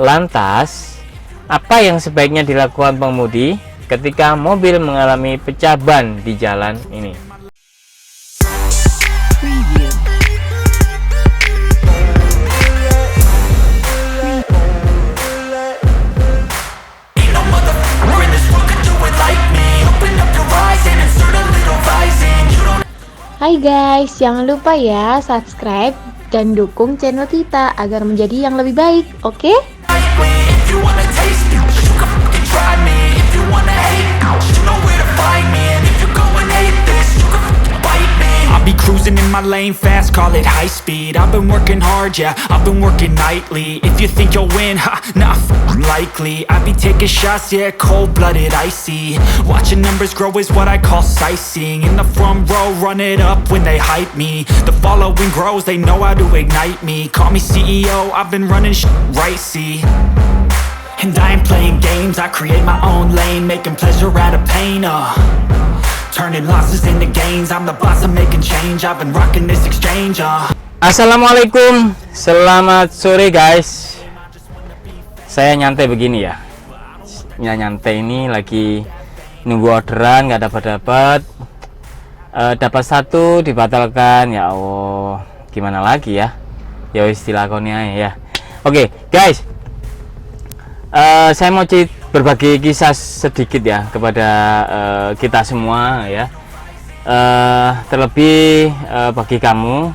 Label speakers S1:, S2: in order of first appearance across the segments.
S1: Lantas, apa yang sebaiknya dilakukan pengemudi ketika mobil mengalami pecah ban di jalan ini?
S2: Hai guys, jangan lupa ya subscribe dan dukung channel kita agar menjadi yang lebih baik, oke?
S3: I'll be cruising in my lane fast, call it high speed. I've been working hard, yeah, I've been working nightly. If you think you'll win, ha, nah, likely. I be taking shots, yeah, cold-blooded, icy. Watching numbers grow is what I call sightseeing. In the front row, run it up when they hype me. The following grows, they know how to ignite me. Call me CEO, I've been running right, see. And I ain't playing games, I create my own lane, making pleasure out of pain, turning losses into gains, I'm the boss, I'm making change, I've been rocking this exchange,
S1: Assalamualaikum, selamat sore guys. Saya nyantai begini ya. Nyantai ini lagi nunggu orderan, nggak dapat dapat satu dibatalkan, ya Allah, gimana lagi ya? Ya istilah konya ya. Oke guys, saya mau berbagi kisah sedikit ya kepada kita semua ya, terlebih bagi kamu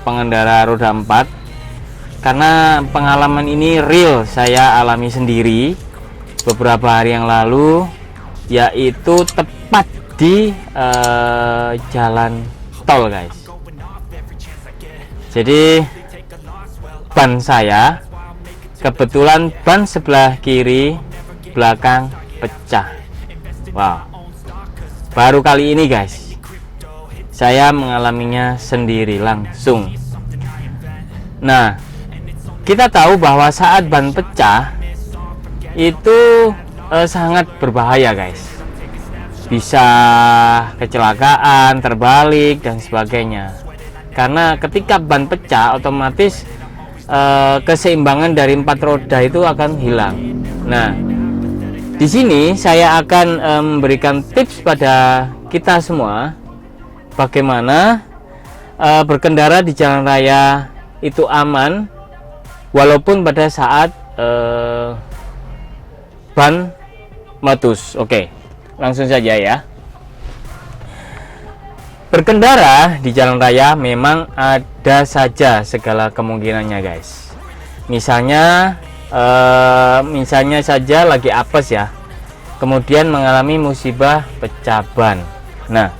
S1: pengendara roda 4, karena pengalaman ini real saya alami sendiri beberapa hari yang lalu, yaitu tepat di jalan tol guys. Jadi ban saya kebetulan ban sebelah kiri belakang pecah. Wow, baru kali ini guys saya mengalaminya sendiri langsung. Nah, kita tahu bahwa saat ban pecah itu sangat berbahaya guys, bisa kecelakaan, terbalik dan sebagainya. Karena ketika ban pecah otomatis keseimbangan dari 4 roda itu akan hilang. Nah, di sini saya akan memberikan tips pada kita semua bagaimana berkendara di jalan raya itu aman walaupun pada saat ban meletus. Oke, langsung saja ya. Berkendara di jalan raya memang ada saja segala kemungkinannya guys. Misalnya saja lagi apes ya, kemudian mengalami musibah pecah ban. Nah,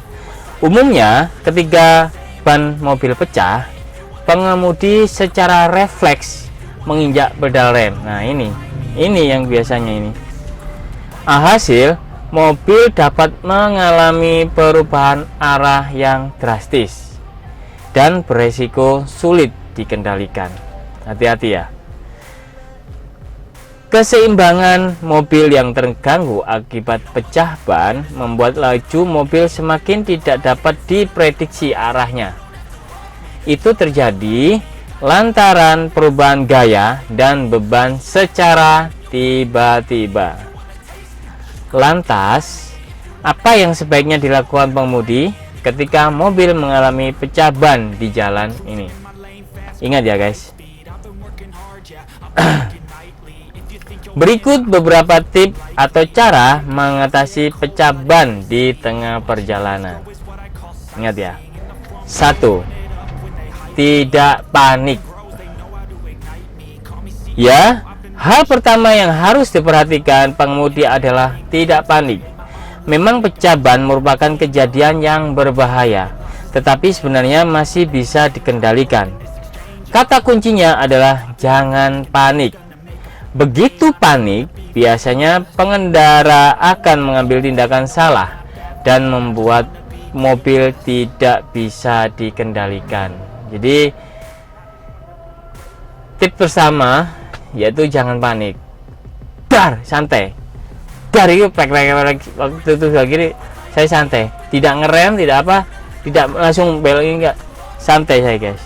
S1: umumnya ketika ban mobil pecah, pengemudi secara refleks menginjak pedal rem. Nah, ini yang biasanya ini. Alhasil mobil dapat mengalami perubahan arah yang drastis dan beresiko sulit dikendalikan. Hati-hati ya. Keseimbangan mobil yang terganggu akibat pecah ban membuat laju mobil semakin tidak dapat diprediksi arahnya. Itu terjadi lantaran perubahan gaya dan beban secara tiba-tiba. Lantas, apa yang sebaiknya dilakukan pengemudi ketika mobil mengalami pecah ban di jalan ini? Ingat ya guys. Berikut beberapa tips atau cara mengatasi pecah ban di tengah perjalanan. Ingat ya. 1. Tidak panik. Ya, hal pertama yang harus diperhatikan pengemudi adalah tidak panik. Memang pecah ban merupakan kejadian yang berbahaya, tetapi sebenarnya masih bisa dikendalikan. Kata kuncinya adalah jangan panik. Begitu panik, biasanya pengendara akan mengambil tindakan salah dan membuat mobil tidak bisa dikendalikan. Jadi tips pertama yaitu jangan panik. Santai. Dari waktu itu kiri saya santai, tidak ngerem, tidak apa, tidak langsung belok, enggak, santai saya guys.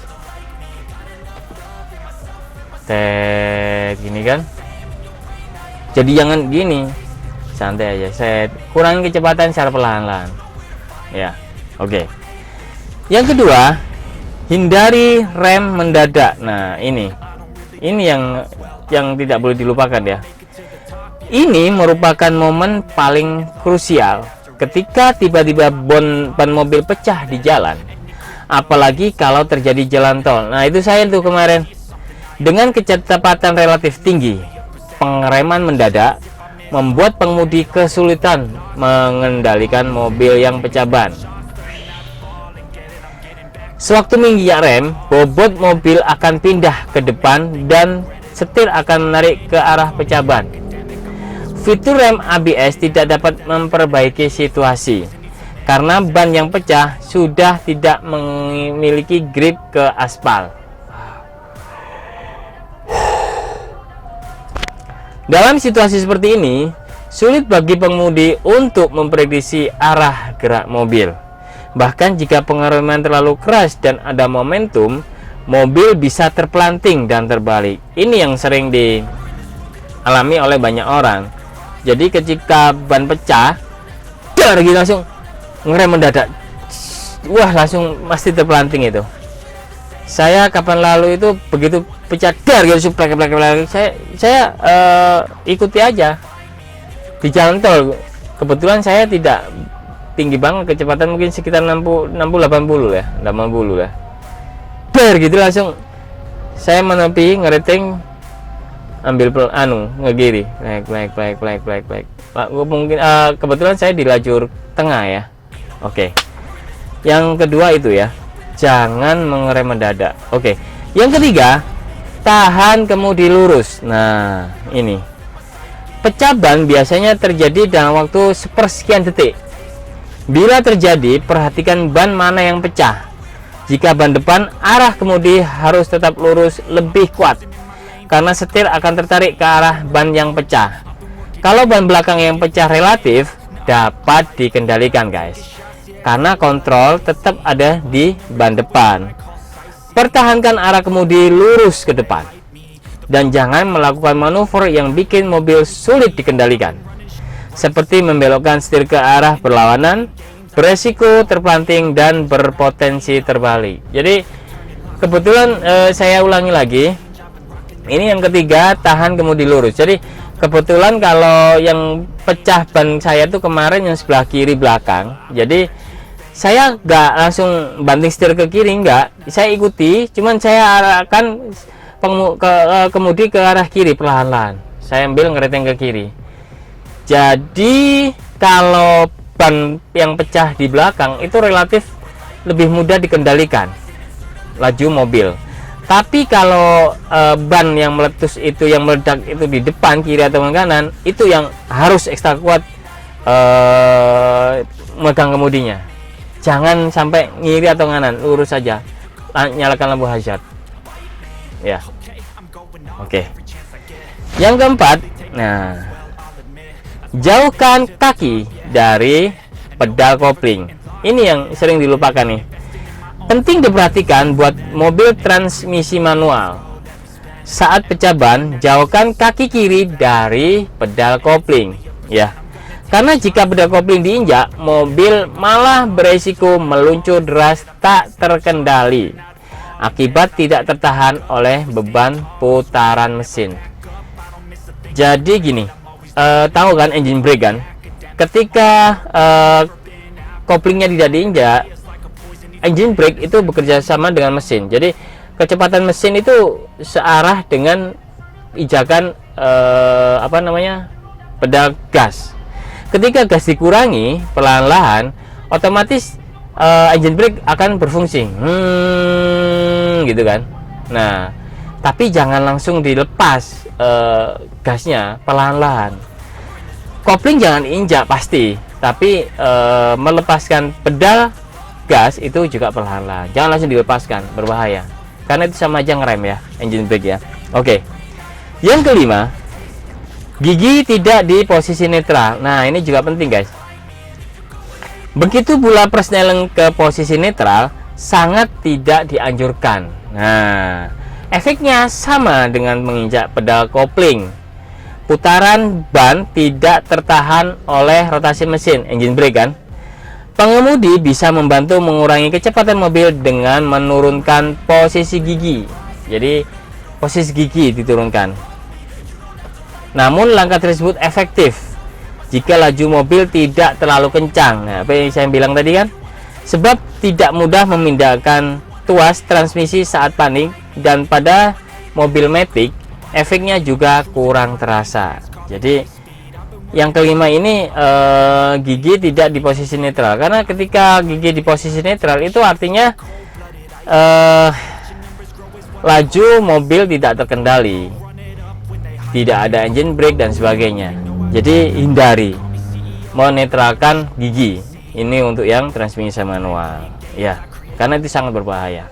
S1: gini kan. Jadi jangan gini, santai aja, set, kurangi kecepatan secara perlahan-lahan ya. Oke. Yang kedua, hindari rem mendadak. Nah, ini yang tidak boleh dilupakan ya. Ini merupakan momen paling krusial ketika tiba-tiba ban mobil pecah di jalan, apalagi kalau terjadi jalan tol. Nah, itu saya tuh kemarin dengan kecepatan relatif tinggi, pengereman mendadak membuat pengemudi kesulitan mengendalikan mobil yang pecah ban. Sewaktu menginjak rem, bobot mobil akan pindah ke depan dan setir akan menarik ke arah pecah ban. Fitur rem ABS tidak dapat memperbaiki situasi karena ban yang pecah sudah tidak memiliki grip ke aspal. Dalam situasi seperti ini, sulit bagi pengemudi untuk memprediksi arah gerak mobil. Bahkan jika pengereman terlalu keras dan ada momentum, mobil bisa terpelanting dan terbalik. Ini yang sering dialami oleh banyak orang. Jadi ketika ban pecah, dar gitu langsung ngerem mendadak. Wah, langsung pasti terpelanting itu. Saya kapan lalu itu begitu pecah dar gitu, plek, saya ikuti aja di jalan tol. Kebetulan saya tidak tinggi banget, kecepatan mungkin sekitar 60 80 ya, 80 ya. Dar gitu langsung saya menepi, ngereteng, ambil ngegiri, plek. Mungkin kebetulan saya di lajur tengah ya. Oke. Yang kedua itu ya, jangan mengerem mendadak. Oke. Yang ketiga, tahan kemudi lurus. Nah, ini. Pecah ban biasanya terjadi dalam waktu sepersekian detik. Bila terjadi, perhatikan ban mana yang pecah. Jika ban depan, arah kemudi harus tetap lurus lebih kuat karena setir akan tertarik ke arah ban yang pecah. Kalau ban belakang yang pecah relatif dapat dikendalikan guys, karena kontrol tetap ada di ban depan. Pertahankan arah kemudi lurus ke depan dan jangan melakukan manuver yang bikin mobil sulit dikendalikan, seperti membelokkan setir ke arah berlawanan, beresiko terpelanting dan berpotensi terbalik. Jadi kebetulan saya ulangi lagi, ini yang ketiga, tahan kemudi lurus. Jadi kebetulan kalau yang pecah ban saya tuh kemarin yang sebelah kiri belakang, jadi saya nggak langsung banting setir ke kiri, nggak, saya ikuti, cuman saya arahkan kemudi ke arah kiri perlahan-lahan. Saya ambil ngereteng ke kiri. Jadi kalau ban yang pecah di belakang itu relatif lebih mudah dikendalikan laju mobil. Tapi kalau ban yang meletus itu, yang meledak itu di depan, kiri atau kanan, itu yang harus ekstra kuat megang kemudinya. Jangan sampai kiri atau kanan, lurus saja, nyalakan lampu hazard ya. Oke. Yang keempat, nah, jauhkan kaki dari pedal kopling. Ini yang sering dilupakan nih. Penting diperhatikan buat mobil transmisi manual. Saat pecah ban, jauhkan kaki kiri dari pedal kopling ya. Karena jika pedal kopling diinjak, mobil malah beresiko meluncur deras tak terkendali akibat tidak tertahan oleh beban putaran mesin. Jadi gini, tahu kan engine brake kan? Ketika koplingnya tidak diinjak, engine brake itu bekerja sama dengan mesin. Jadi kecepatan mesin itu searah dengan injakan pedal gas. Ketika gas dikurangi perlahan-lahan, otomatis engine brake akan berfungsi, gitu kan. Nah, tapi jangan langsung dilepas gasnya, perlahan-lahan. Kopling jangan injak pasti, tapi melepaskan pedal gas itu juga perlahan-lahan. Jangan langsung dilepaskan, berbahaya. Karena itu sama aja ngerem ya, engine brake ya. Oke. Yang kelima, gigi tidak di posisi netral. Nah, ini juga penting guys. Begitu pula persneling ke posisi netral sangat tidak dianjurkan. Nah, Efeknya sama dengan menginjak pedal kopling. Putaran ban tidak tertahan oleh rotasi mesin, engine brake kan. Pengemudi bisa membantu mengurangi kecepatan mobil dengan menurunkan posisi gigi. Jadi posisi gigi diturunkan. Namun langkah tersebut efektif jika laju mobil tidak terlalu kencang. Nah, apa yang saya bilang tadi kan? Sebab tidak mudah memindahkan tuas transmisi saat panik, dan pada mobil matic efeknya juga kurang terasa. Jadi yang kelima ini gigi tidak di posisi netral, karena ketika gigi di posisi netral itu artinya laju mobil tidak terkendali, tidak ada engine brake dan sebagainya. Jadi hindari menetralkan gigi ini untuk yang transmisi manual ya, karena itu sangat berbahaya.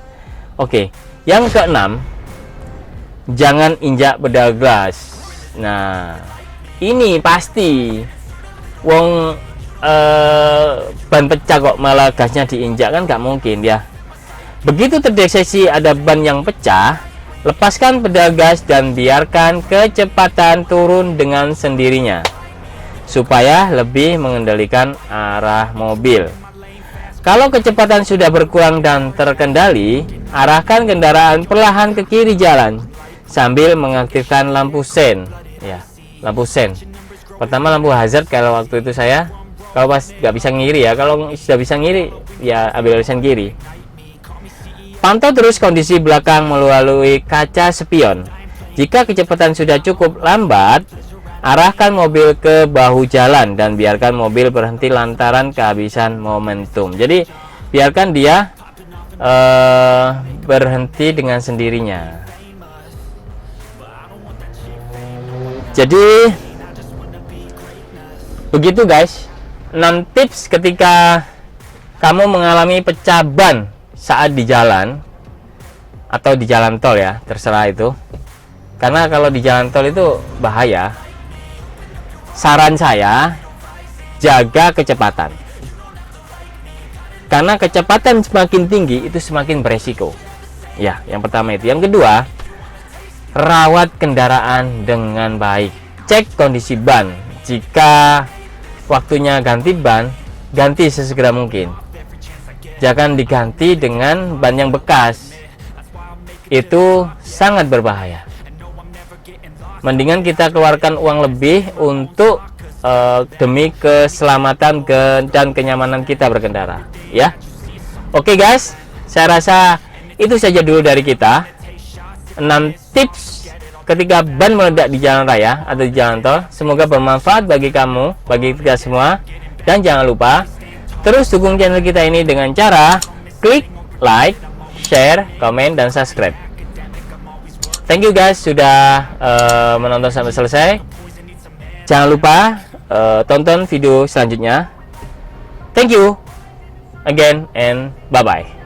S1: Oke, yang keenam, jangan injak pedal gas. Nah, ini pasti wong ban pecah kok malah gasnya diinjak, kan nggak mungkin ya. Begitu terdeteksi ada ban yang pecah, lepaskan pedal gas dan biarkan kecepatan turun dengan sendirinya supaya lebih mengendalikan arah mobil. Kalau kecepatan sudah berkurang dan terkendali, arahkan kendaraan perlahan ke kiri jalan sambil mengaktifkan lampu sen ya. Lampu sen, pertama lampu hazard kalau waktu itu saya, kalau pas nggak bisa ngiri ya, kalau sudah bisa ngiri ya ambil sen kiri. Pantau terus kondisi belakang melalui kaca spion. Jika kecepatan sudah cukup lambat, arahkan mobil ke bahu jalan dan biarkan mobil berhenti lantaran kehabisan momentum. Jadi biarkan dia berhenti dengan sendirinya. Jadi begitu guys, 6 tips ketika kamu mengalami pecah ban saat di jalan atau di jalan tol ya, terserah itu. Karena kalau di jalan tol itu bahaya. Saran saya, jaga kecepatan. Karena kecepatan semakin tinggi itu semakin beresiko. Ya, yang pertama itu. Yang kedua, rawat kendaraan dengan baik. Cek kondisi ban. Jika waktunya ganti ban, ganti sesegera mungkin. Jangan diganti dengan ban yang bekas. Itu sangat berbahaya. Mendingan kita keluarkan uang lebih untuk demi keselamatan dan kenyamanan kita berkendara, ya. Oke guys, saya rasa itu saja dulu dari kita. 6 tips ketika ban meledak di jalan raya atau di jalan tol. Semoga bermanfaat bagi kamu, bagi kita semua. Dan jangan lupa terus dukung channel kita ini dengan cara klik like, share, komen, dan subscribe. Thank you guys sudah menonton sampai selesai. Jangan lupa tonton video selanjutnya. Thank you again and bye bye.